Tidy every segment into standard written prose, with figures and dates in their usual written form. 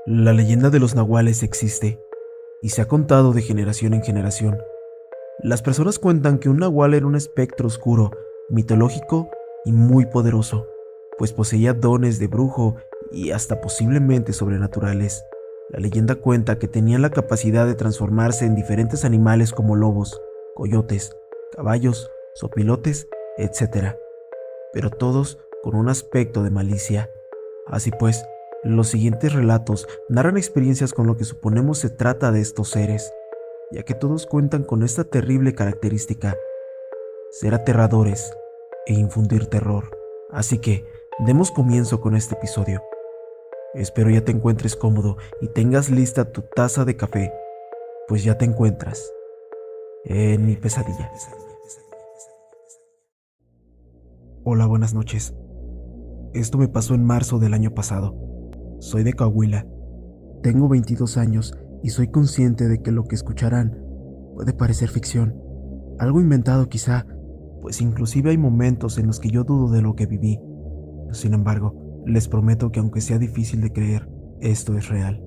La leyenda de los nahuales existe y se ha contado de generación en generación. Las personas cuentan que un nahual era un espectro oscuro, mitológico y muy poderoso, pues poseía dones de brujo y hasta posiblemente sobrenaturales. La leyenda cuenta que tenía la capacidad de transformarse en diferentes animales como lobos, coyotes, caballos, sopilotes, etc., pero todos con un aspecto de malicia. Así pues, los siguientes relatos narran experiencias con lo que suponemos se trata de estos seres, ya que todos cuentan con esta terrible característica: ser aterradores e infundir terror. Así que, demos comienzo con este episodio. Espero ya te encuentres cómodo y tengas lista tu taza de café, pues ya te encuentras en mi pesadilla. Hola, buenas noches. Esto me pasó en marzo del año pasado. Soy de Coahuila. Tengo 22 años y soy consciente de que lo que escucharán puede parecer ficción, algo inventado quizá, pues inclusive hay momentos en los que yo dudo de lo que viví. Sin embargo, les prometo que aunque sea difícil de creer, esto es real.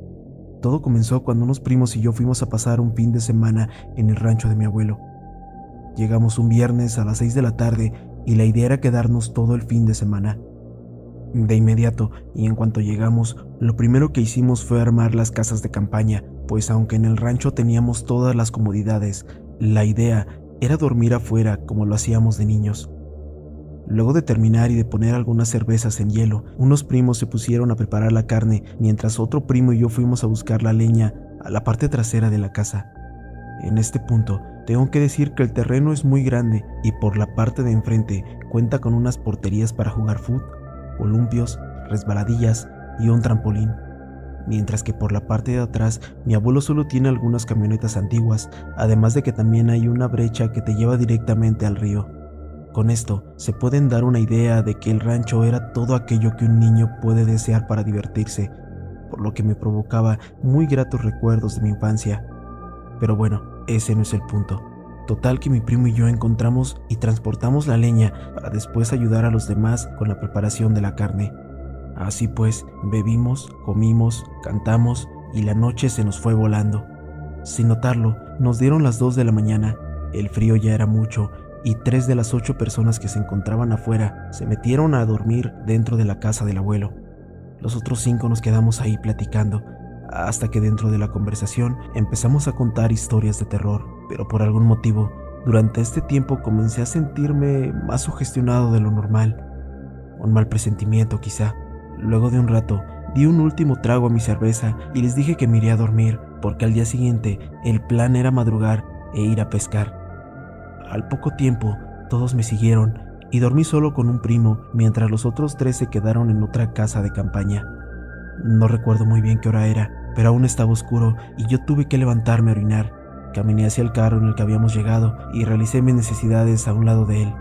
Todo comenzó cuando unos primos y yo fuimos a pasar un fin de semana en el rancho de mi abuelo. Llegamos un viernes a las 6 de la tarde y la idea era quedarnos todo el fin de semana. De inmediato, y en cuanto llegamos, lo primero que hicimos fue armar las casas de campaña, pues aunque en el rancho teníamos todas las comodidades, la idea era dormir afuera como lo hacíamos de niños. Luego de terminar y de poner algunas cervezas en hielo, unos primos se pusieron a preparar la carne, mientras otro primo y yo fuimos a buscar la leña a la parte trasera de la casa. En este punto, tengo que decir que el terreno es muy grande y por la parte de enfrente cuenta con unas porterías para jugar fútbol, columpios, resbaladillas y un trampolín, mientras que por la parte de atrás mi abuelo solo tiene algunas camionetas antiguas, además de que también hay una brecha que te lleva directamente al río. Con esto se pueden dar una idea de que el rancho era todo aquello que un niño puede desear para divertirse, por lo que me provocaba muy gratos recuerdos de mi infancia. Pero bueno, ese no es el punto. Total que mi primo y yo encontramos y transportamos la leña para después ayudar a los demás con la preparación de la carne. Así pues, bebimos, comimos, cantamos y la noche se nos fue volando. Sin notarlo, nos dieron las 2 de la mañana, el frío ya era mucho y 3 de las 8 personas que se encontraban afuera se metieron a dormir dentro de la casa del abuelo. Los otros 5 nos quedamos ahí platicando, hasta que dentro de la conversación empezamos a contar historias de terror, pero por algún motivo, durante este tiempo comencé a sentirme más sugestionado de lo normal. Un mal presentimiento quizá. Luego de un rato, di un último trago a mi cerveza y les dije que me iría a dormir, porque al día siguiente el plan era madrugar e ir a pescar. Al poco tiempo, todos me siguieron y dormí solo con un primo, mientras los otros 3 se quedaron en otra casa de campaña. No recuerdo muy bien qué hora era, pero aún estaba oscuro y yo tuve que levantarme a orinar. Caminé hacia el carro en el que habíamos llegado y realicé mis necesidades a un lado de él.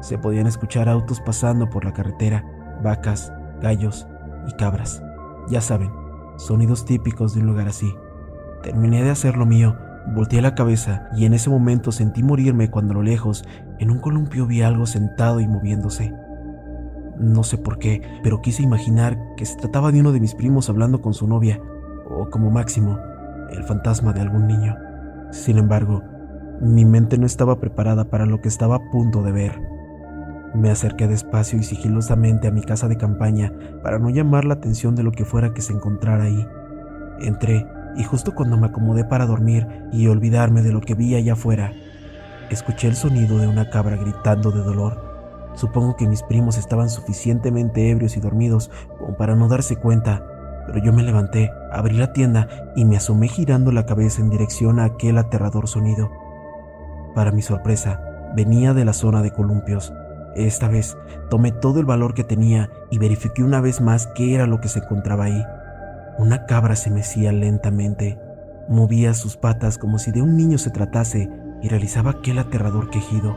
Se podían escuchar autos pasando por la carretera, vacas, gallos y cabras. Ya saben, sonidos típicos de un lugar así. Terminé de hacer lo mío, volteé la cabeza y en ese momento sentí morirme cuando a lo lejos, en un columpio, vi algo sentado y moviéndose. No sé por qué, pero quise imaginar que se trataba de uno de mis primos hablando con su novia, o como máximo, el fantasma de algún niño. Sin embargo, mi mente no estaba preparada para lo que estaba a punto de ver. Me acerqué despacio y sigilosamente a mi casa de campaña para no llamar la atención de lo que fuera que se encontrara ahí. Entré y justo cuando me acomodé para dormir y olvidarme de lo que vi allá afuera, escuché el sonido de una cabra gritando de dolor. Supongo que mis primos estaban suficientemente ebrios y dormidos como para no darse cuenta, pero yo me levanté, abrí la tienda y me asomé girando la cabeza en dirección a aquel aterrador sonido. Para mi sorpresa, venía de la zona de columpios. Esta vez tomé todo el valor que tenía y verifiqué una vez más qué era lo que se encontraba ahí. Una cabra se mecía lentamente, movía sus patas como si de un niño se tratase y realizaba aquel aterrador quejido.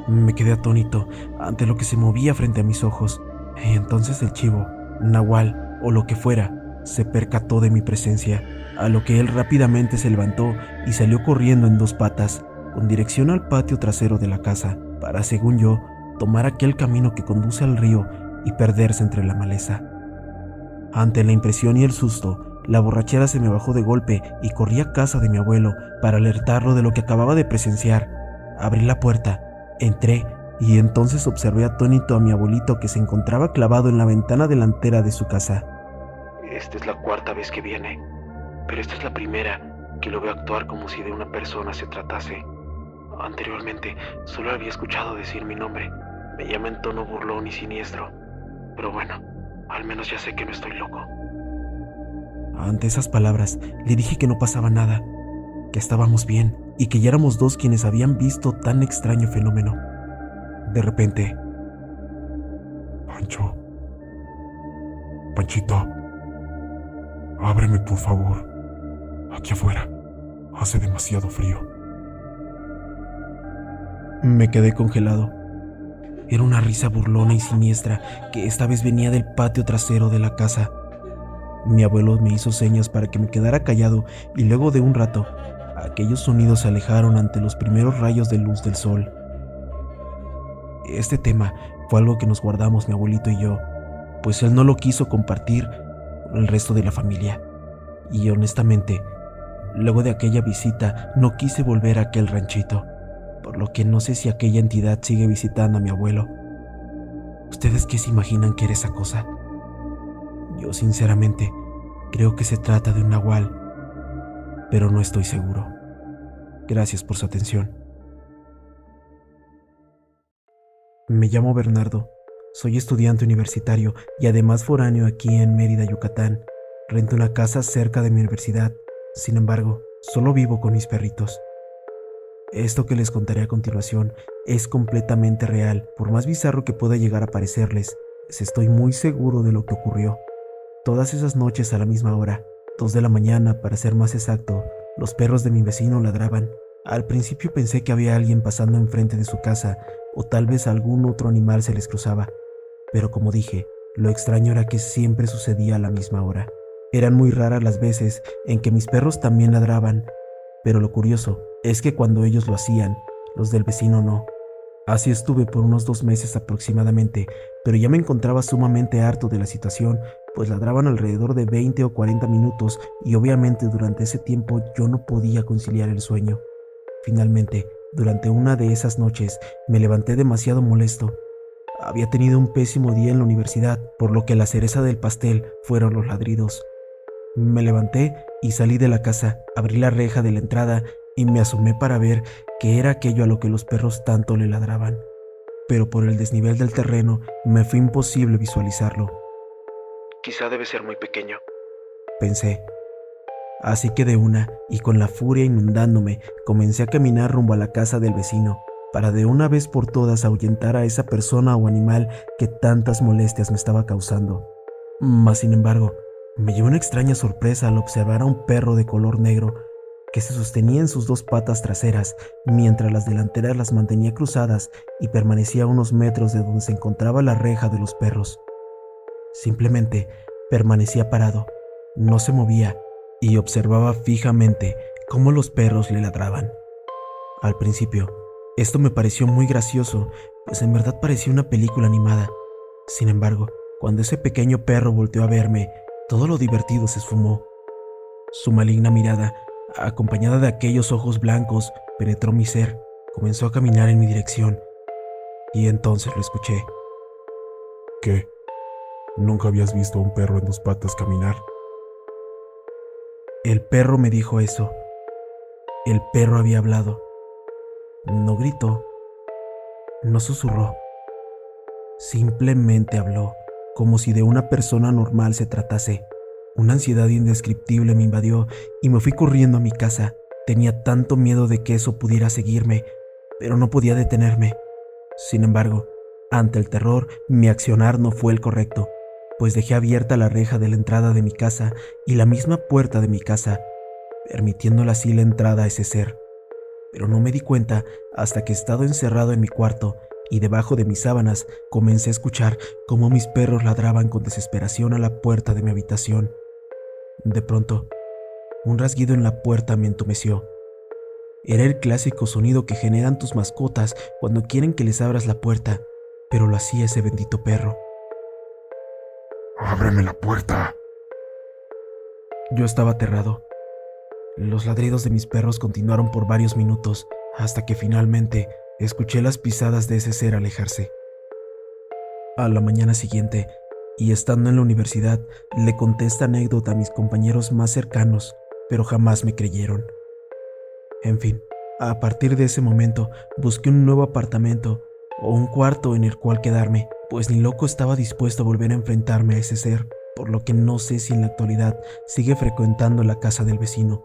Me quedé atónito ante lo que se movía frente a mis ojos, y entonces el chivo, nahual o lo que fuera, se percató de mi presencia, a lo que él rápidamente se levantó y salió corriendo en 2 patas, con dirección al patio trasero de la casa, para, según yo, tomar aquel camino que conduce al río y perderse entre la maleza. Ante la impresión y el susto, La borrachera se me bajó de golpe y corrí a casa de mi abuelo para alertarlo de lo que acababa de presenciar. Abrí la puerta, entré y entonces observé atónito a mi abuelito que se encontraba clavado en la ventana delantera de su casa. Esta es la cuarta vez que viene, pero esta es la primera que lo veo actuar como si de una persona se tratase. Anteriormente solo había escuchado decir mi nombre. Me llama en tono burlón y siniestro, pero bueno, al menos ya sé que no estoy loco. Ante esas palabras, le dije que no pasaba nada, que estábamos bien y que ya éramos dos quienes habían visto tan extraño fenómeno. De repente, Panchito, ábreme por favor. Aquí afuera hace demasiado frío. me quedé congelado. Era una risa burlona y siniestra que esta vez venía del patio trasero de la casa. Mi abuelo me hizo señas para que me quedara callado y luego de un rato, aquellos sonidos se alejaron ante los primeros rayos de luz del sol. Este tema fue algo que nos guardamos mi abuelito y yo, pues él no lo quiso compartir con el resto de la familia. Y honestamente, luego de aquella visita no quise volver a aquel ranchito, por lo que no sé si aquella entidad sigue visitando a mi abuelo. ¿Ustedes qué se imaginan que era esa cosa? Yo sinceramente creo que se trata de un nahual, pero no estoy seguro. Gracias por su atención. Me llamo Bernardo, soy estudiante universitario y además foráneo aquí en Mérida, Yucatán. Rento una casa cerca de mi universidad, sin embargo, solo vivo con mis perritos. Esto que les contaré a continuación es completamente real, por más bizarro que pueda llegar a parecerles, pues estoy muy seguro de lo que ocurrió. Todas esas noches a la misma hora, 2 de la mañana para ser más exacto, los perros de mi vecino ladraban. Al principio pensé que había alguien pasando enfrente de su casa o tal vez algún otro animal se les cruzaba, pero como dije, lo extraño era que siempre sucedía a la misma hora. Eran muy raras las veces en que mis perros también ladraban, pero lo curioso es que cuando ellos lo hacían, los del vecino no. Así estuve por unos 2 meses aproximadamente, pero ya me encontraba sumamente harto de la situación, pues ladraban alrededor de 20 o 40 minutos y obviamente durante ese tiempo yo no podía conciliar el sueño. Finalmente, durante una de esas noches, me levanté demasiado molesto. Había tenido un pésimo día en la universidad, por lo que la cereza del pastel fueron los ladridos. Me levanté y salí de la casa, abrí la reja de la entrada y me asomé para ver qué era aquello a lo que los perros tanto le ladraban. Pero por el desnivel del terreno me fue imposible visualizarlo. Quizá debe ser muy pequeño, pensé. Así que de una, y con la furia inundándome, comencé a caminar rumbo a la casa del vecino, para de una vez por todas ahuyentar a esa persona o animal que tantas molestias me estaba causando. Mas sin embargo, me llevó una extraña sorpresa al observar a un perro de color negro que se sostenía en sus 2 patas traseras, mientras las delanteras las mantenía cruzadas y permanecía a unos metros de donde se encontraba la reja de los perros. Simplemente permanecía parado, no se movía y observaba fijamente cómo los perros le ladraban. Al principio, esto me pareció muy gracioso, pues en verdad parecía una película animada. Sin embargo, cuando ese pequeño perro volteó a verme, todo lo divertido se esfumó. Su maligna mirada, acompañada de aquellos ojos blancos, penetró mi ser, comenzó a caminar en mi dirección, y entonces lo escuché. ¿Qué? ¿Nunca habías visto a un perro en 2 patas caminar? El perro me dijo eso. El perro había hablado. No gritó, no susurró. Simplemente habló, como si de una persona normal se tratase. Una ansiedad indescriptible me invadió y me fui corriendo a mi casa. Tenía tanto miedo de que eso pudiera seguirme, pero no podía detenerme. Sin embargo, ante el terror, mi accionar no fue el correcto, pues dejé abierta la reja de la entrada de mi casa y la misma puerta de mi casa, permitiéndole así la entrada a ese ser. Pero no me di cuenta hasta que, estado encerrado en mi cuarto y debajo de mis sábanas, comencé a escuchar cómo mis perros ladraban con desesperación a la puerta de mi habitación. De pronto, un rasguido en la puerta me entumeció. Era el clásico sonido que generan tus mascotas cuando quieren que les abras la puerta, pero lo hacía ese bendito perro. ¡Ábreme la puerta!, Yo estaba aterrado. Los ladridos de mis perros continuaron por varios minutos hasta que finalmente escuché las pisadas de ese ser alejarse. A la mañana siguiente, y estando en la universidad, le conté esta anécdota a mis compañeros más cercanos, pero jamás me creyeron. En fin, a partir de ese momento busqué un nuevo apartamento o un cuarto en el cual quedarme, pues ni loco estaba dispuesto a volver a enfrentarme a ese ser, por lo que no sé si en la actualidad sigue frecuentando la casa del vecino.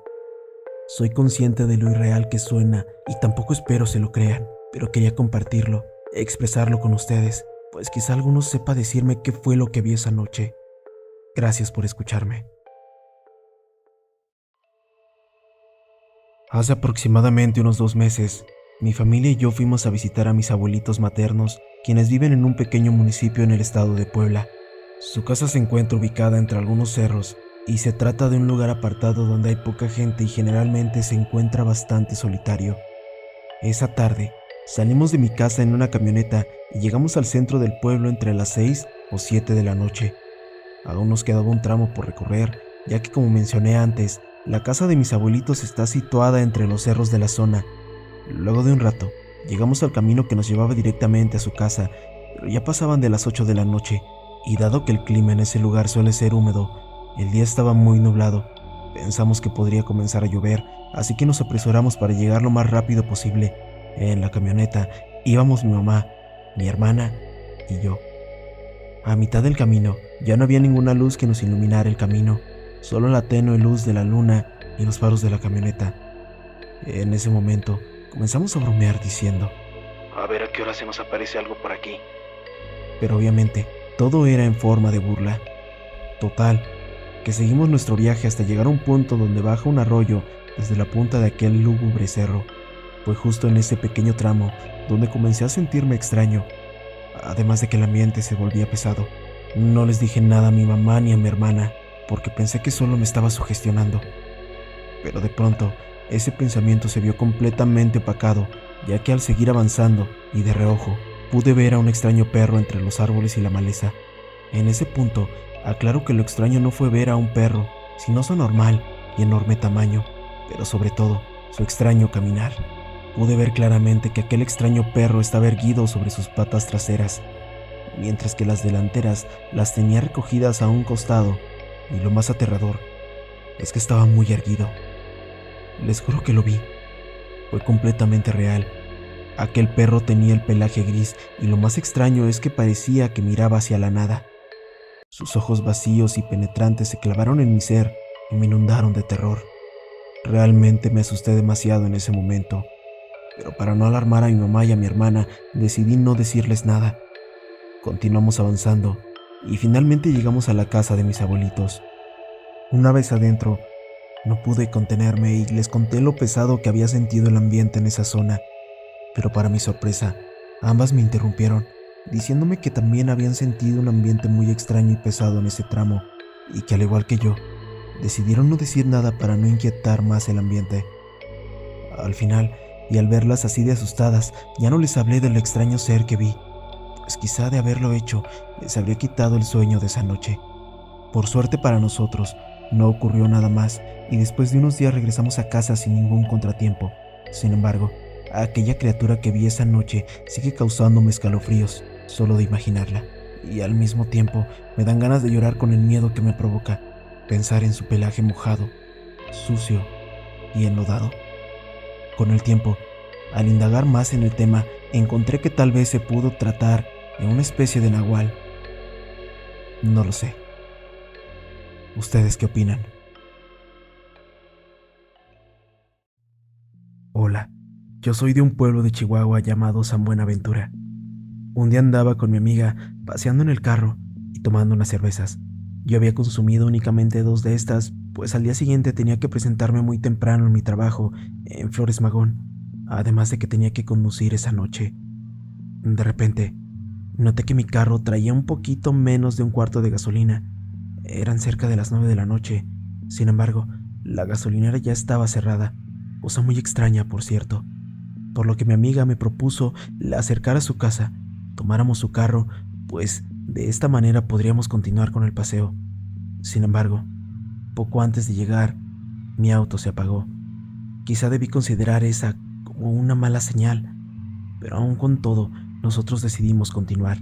Soy consciente de lo irreal que suena y tampoco espero se lo crean, pero quería compartirlo, expresarlo con ustedes, pues quizá alguno sepa decirme qué fue lo que vi esa noche. Gracias por escucharme. Hace aproximadamente unos 2 meses, mi familia y yo fuimos a visitar a mis abuelitos maternos, quienes viven en un pequeño municipio en el estado de Puebla. Su casa se encuentra ubicada entre algunos cerros y se trata de un lugar apartado donde hay poca gente y generalmente se encuentra bastante solitario. Esa tarde, salimos de mi casa en una camioneta y llegamos al centro del pueblo entre las 6 o 7 de la noche. Aún nos quedaba un tramo por recorrer, ya que como mencioné antes, la casa de mis abuelitos está situada entre los cerros de la zona. Luego de un rato, llegamos al camino que nos llevaba directamente a su casa, pero ya pasaban de las 8 de la noche, y dado que el clima en ese lugar suele ser húmedo, el día estaba muy nublado. Pensamos que podría comenzar a llover, así que nos apresuramos para llegar lo más rápido posible. En la camioneta íbamos mi mamá, mi hermana y yo. A mitad del camino ya no había ninguna luz que nos iluminara el camino, solo la tenue luz de la luna y los faros de la camioneta. En ese momento comenzamos a bromear diciendo: a ver a qué hora se nos aparece algo por aquí. Pero obviamente todo era en forma de burla. Total, que seguimos nuestro viaje hasta llegar a un punto donde baja un arroyo desde la punta de aquel lúgubre cerro. Fue justo en ese pequeño tramo donde comencé a sentirme extraño, además de que el ambiente se volvía pesado. No les dije nada a mi mamá ni a mi hermana, porque pensé que solo me estaba sugestionando. Pero de pronto, ese pensamiento se vio completamente opacado, ya que al seguir avanzando, y de reojo, pude ver a un extraño perro entre los árboles y la maleza. En ese punto, aclaro que lo extraño no fue ver a un perro, sino su anormal y enorme tamaño, pero sobre todo, su extraño caminar. Pude ver claramente que aquel extraño perro estaba erguido sobre sus patas traseras, mientras que las delanteras las tenía recogidas a un costado, y lo más aterrador es que estaba muy erguido. Les juro que lo vi. Fue completamente real. Aquel perro tenía el pelaje gris y lo más extraño es que parecía que miraba hacia la nada. Sus ojos vacíos y penetrantes se clavaron en mi ser y me inundaron de terror. Realmente me asusté demasiado en ese momento, pero para no alarmar a mi mamá y a mi hermana, decidí no decirles nada. Continuamos avanzando y finalmente llegamos a la casa de mis abuelitos. Una vez adentro, no pude contenerme y les conté lo pesado que había sentido el ambiente en esa zona, pero para mi sorpresa, ambas me interrumpieron, diciéndome que también habían sentido un ambiente muy extraño y pesado en ese tramo, y que al igual que yo, decidieron no decir nada para no inquietar más el ambiente. Al final, y al verlas así de asustadas, ya no les hablé del extraño ser que vi, pues quizá de haberlo hecho les habría quitado el sueño de esa noche. Por suerte para nosotros, no ocurrió nada más, y después de unos días regresamos a casa sin ningún contratiempo. Sin embargo, aquella criatura que vi esa noche sigue causándome escalofríos, solo de imaginarla, y al mismo tiempo me dan ganas de llorar con el miedo que me provoca pensar en su pelaje mojado, sucio y enlodado. Con el tiempo, al indagar más en el tema, encontré que tal vez se pudo tratar de una especie de nahual. No lo sé. ¿Ustedes qué opinan? Hola, yo soy de un pueblo de Chihuahua llamado San Buenaventura. Un día andaba con mi amiga paseando en el carro y tomando unas cervezas. Yo había consumido únicamente 2 de estas, pues al día siguiente tenía que presentarme muy temprano en mi trabajo en Flores Magón, además de que tenía que conducir esa noche. De repente, noté que mi carro traía un poquito menos de un cuarto de gasolina. Eran cerca de las 9 de la noche. Sin embargo, la gasolinera ya estaba cerrada, cosa muy extraña, por cierto, por lo que mi amiga me propuso la acercara a su casa, tomáramos su carro, pues de esta manera podríamos continuar con el paseo. Sin embargo, Poco antes de llegar, mi auto se apagó. Quizá debí considerar esa como una mala señal, pero aún con todo, nosotros decidimos continuar.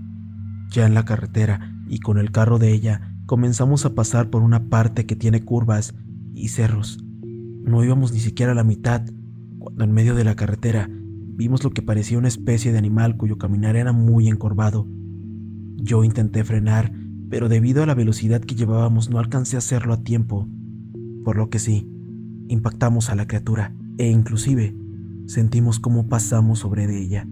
Ya en la carretera y con el carro de ella, comenzamos a pasar por una parte que tiene curvas y cerros. No íbamos ni siquiera a la mitad, cuando en medio de la carretera vimos lo que parecía una especie de animal cuyo caminar era muy encorvado. Yo intenté frenar, pero debido a la velocidad que llevábamos no alcancé a hacerlo a tiempo, por lo que sí, impactamos a la criatura e inclusive sentimos cómo pasamos sobre de ella.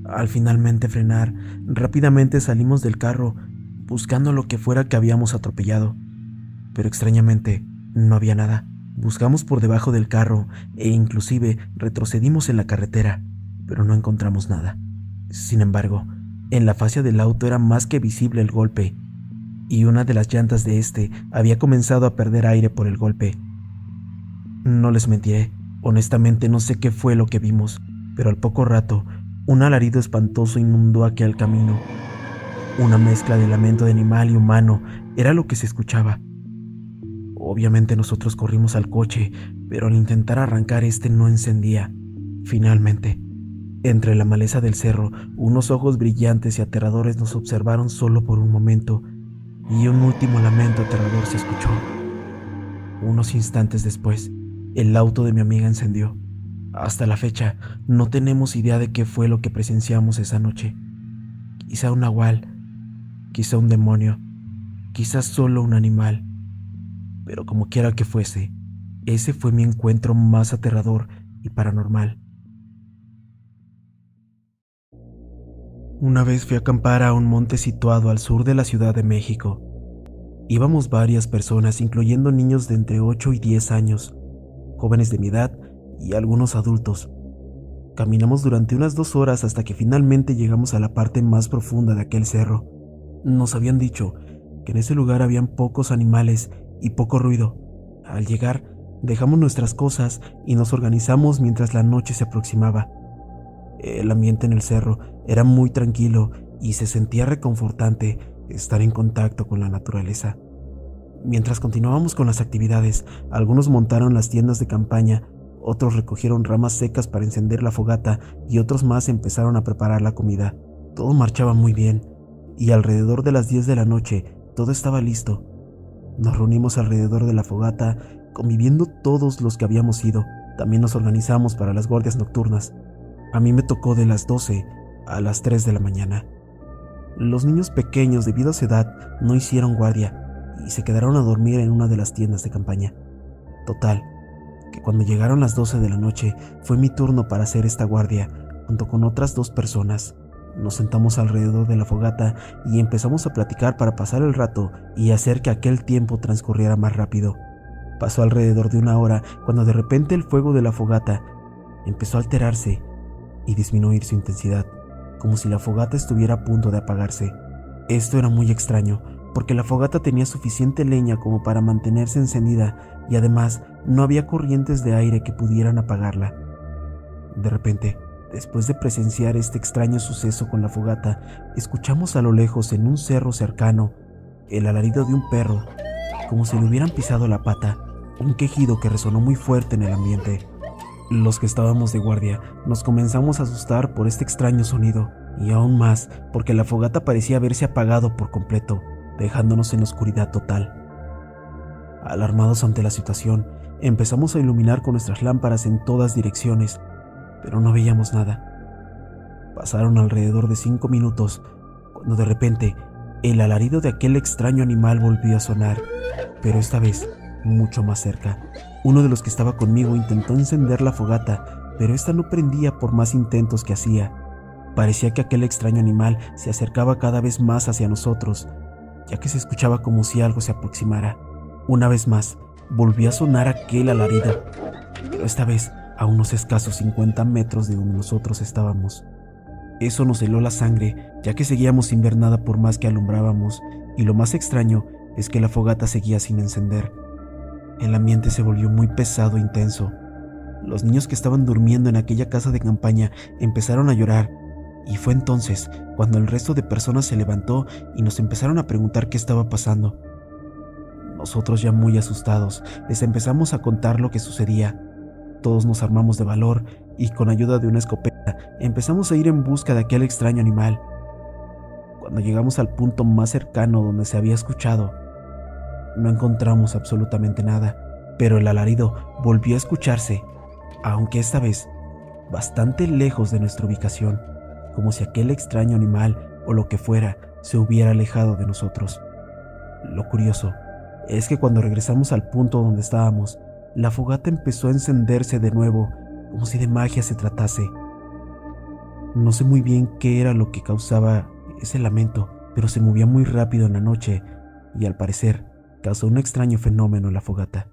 Al finalmente frenar, rápidamente salimos del carro buscando lo que fuera que habíamos atropellado, pero extrañamente no había nada. Buscamos por debajo del carro e inclusive retrocedimos en la carretera, pero no encontramos nada. Sin embargo, en la fascia del auto era más que visible el golpe, y una de las llantas de este había comenzado a perder aire por el golpe. No les mentiré, honestamente no sé qué fue lo que vimos, pero al poco rato, un alarido espantoso inundó aquel camino. Una mezcla de lamento de animal y humano era lo que se escuchaba. Obviamente nosotros corrimos al coche, pero al intentar arrancar este no encendía. Finalmente, entre la maleza del cerro, unos ojos brillantes y aterradores nos observaron solo por un momento, y un último lamento aterrador se escuchó. Unos instantes después, el auto de mi amiga encendió. Hasta la fecha, no tenemos idea de qué fue lo que presenciamos esa noche. Quizá un nahual, quizá un demonio, quizá solo un animal. Pero como quiera que fuese, ese fue mi encuentro más aterrador y paranormal. Una vez fui a acampar a un monte situado al sur de la Ciudad de México. Íbamos varias personas, incluyendo niños de entre 8 y 10 años, jóvenes de mi edad y algunos adultos. Caminamos durante unas 2 horas hasta que finalmente llegamos a la parte más profunda de aquel cerro. Nos habían dicho que en ese lugar habían pocos animales y poco ruido. Al llegar, dejamos nuestras cosas y nos organizamos mientras la noche se aproximaba. El ambiente en el cerro era muy tranquilo y se sentía reconfortante estar en contacto con la naturaleza. Mientras continuábamos con las actividades, algunos montaron las tiendas de campaña, otros recogieron ramas secas para encender la fogata y otros más empezaron a preparar la comida. Todo marchaba muy bien y alrededor de las 10 de la noche todo estaba listo. Nos reunimos alrededor de la fogata, conviviendo todos los que habíamos ido. También nos organizamos para las guardias nocturnas. A mí me tocó de las 12 a las 3 de la mañana. Los niños pequeños, debido a su edad, no hicieron guardia y se quedaron a dormir en una de las tiendas de campaña. Total, que cuando llegaron las 12 de la noche fue mi turno para hacer esta guardia, junto con otras 2 personas. Nos sentamos alrededor de la fogata y empezamos a platicar para pasar el rato y hacer que aquel tiempo transcurriera más rápido. Pasó alrededor de 1 hora cuando de repente el fuego de la fogata empezó a alterarse y disminuir su intensidad, como si la fogata estuviera a punto de apagarse. Esto era muy extraño, porque la fogata tenía suficiente leña como para mantenerse encendida y además no había corrientes de aire que pudieran apagarla. De repente, después de presenciar este extraño suceso con la fogata, escuchamos a lo lejos en un cerro cercano el alarido de un perro, como si le hubieran pisado la pata, un quejido que resonó muy fuerte en el ambiente. Los que estábamos de guardia nos comenzamos a asustar por este extraño sonido, y aún más porque la fogata parecía haberse apagado por completo, dejándonos en oscuridad total. Alarmados ante la situación, empezamos a iluminar con nuestras lámparas en todas direcciones, pero no veíamos nada. Pasaron alrededor de 5 minutos, cuando de repente el alarido de aquel extraño animal volvió a sonar, pero esta vez mucho más cerca. Uno de los que estaba conmigo intentó encender la fogata, pero esta no prendía por más intentos que hacía. Parecía que aquel extraño animal se acercaba cada vez más hacia nosotros, ya que se escuchaba como si algo se aproximara. Una vez más, volvió a sonar aquel alarido, pero esta vez a unos escasos 50 metros de donde nosotros estábamos. Eso nos heló la sangre, ya que seguíamos sin ver nada por más que alumbrábamos, y lo más extraño es que la fogata seguía sin encender. El ambiente se volvió muy pesado e intenso. Los niños que estaban durmiendo en aquella casa de campaña empezaron a llorar, y fue entonces cuando el resto de personas se levantó y nos empezaron a preguntar qué estaba pasando. Nosotros, ya muy asustados, les empezamos a contar lo que sucedía. Todos nos armamos de valor y con ayuda de una escopeta empezamos a ir en busca de aquel extraño animal. Cuando llegamos al punto más cercano donde se había escuchado, no encontramos absolutamente nada, pero el alarido volvió a escucharse, aunque esta vez bastante lejos de nuestra ubicación, como si aquel extraño animal o lo que fuera se hubiera alejado de nosotros. Lo curioso es que cuando regresamos al punto donde estábamos, la fogata empezó a encenderse de nuevo, como si de magia se tratase. No sé muy bien qué era lo que causaba ese lamento, pero se movía muy rápido en la noche y al parecer causó un extraño fenómeno en la fogata.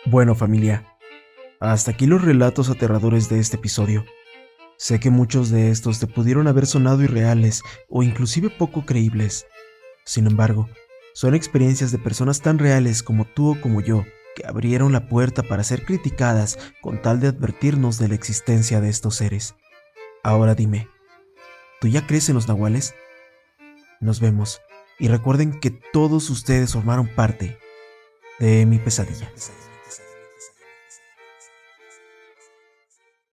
Bueno, familia, hasta aquí los relatos aterradores de este episodio. Sé que muchos de estos te pudieron haber sonado irreales o inclusive poco creíbles. Sin embargo, son experiencias de personas tan reales como tú o como yo, que abrieron la puerta para ser criticadas con tal de advertirnos de la existencia de estos seres. Ahora dime, ¿tú ya crees en los nahuales? Nos vemos y recuerden que todos ustedes formaron parte de mi pesadilla.